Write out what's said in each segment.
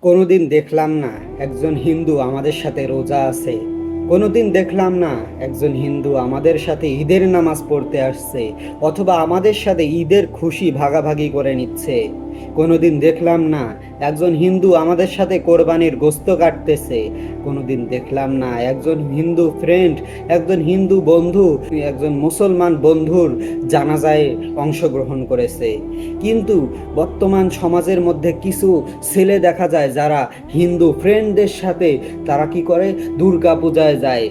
কোনোদিন দেখলাম না একজন হিন্দু আমাদের সাথে রোজা আছে। কোনোদিন দেখলাম না একজন হিন্দু আমাদের সাথে ঈদের নামাজ পড়তে আসছে, অথবা আমাদের সাথে ঈদের খুশি ভাগাভাগি করে নিচ্ছে। কোনোদিন দেখলাম না একজন হিন্দু আমাদের সাথে কোরবানির গোশত কাটতেছে। কোনোদিন দেখলাম না একজন হিন্দু ফ্রেন্ড, একজন হিন্দু বন্ধু একজন মুসলমান বন্ধুর জানাজায় অংশগ্রহণ করেছে। কিন্তু বর্তমান সমাজের মধ্যে কিছু ছেলে দেখা যায় যারা হিন্দু ফ্রেন্ডদের সাথে তারা কি করে, দুর্গা পূজায় যায়।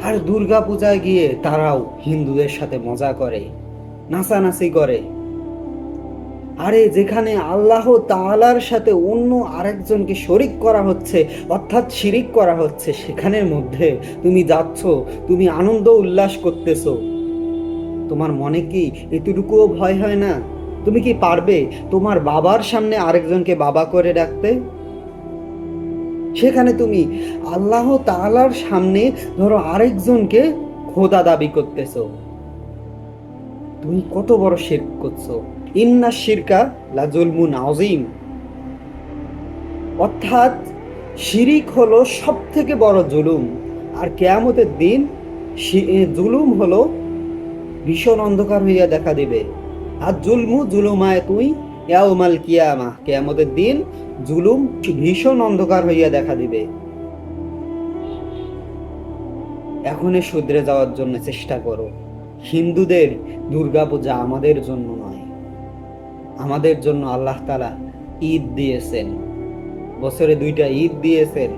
আর দুর্গা পূজায় গিয়ে তারাও হিন্দুদের সাথে মজা করে, নাচানাচি করে। আরে যেখানে আল্লাহ তাআলার সাথে অন্য আরেকজনকে শরিক করা হচ্ছে, অর্থাৎ শিরিক করা হচ্ছে, সেখানের মধ্যে তুমি যাচ্ছ, তুমি আনন্দ উল্লাস করতেছো। তোমার মনে কি এতটুকুও ভয় হয় না? তুমি কি পারবে তোমার বাবার সামনে আরেকজনকে বাবা করে ডাকতে? সেখানে তুমি আল্লাহ তাআলার সামনে ধরো আরেকজনকে খোদা দাবি করতেছো। তুমি কত বড় শিরক করছো! ইন্না শিরকা লা যুলমুন আযীম। অর্থাৎ শিরিক হলো সব থেকে বড় জুলুম। আর কিয়ামতের দিন জুলুম হলো ভীষণ অন্ধকার হইয়া দেখা দিবে। আর জুলমু জুলুমায় তুই ইয়াউমাল কিয়ামা, কিয়ামতের দিন জুলুম ভীষণ অন্ধকার হইয়া দেখা দিবে। এখনই শুধরে যাওয়ার জন্য চেষ্টা করো। হিন্দুদের দুর্গাপূজা আমাদের জন্য নয়, আমাদের জন্য আল্লাহ তাআলা ঈদ দিয়েছেন, বছরে 2টা ঈদ দিয়েছেন।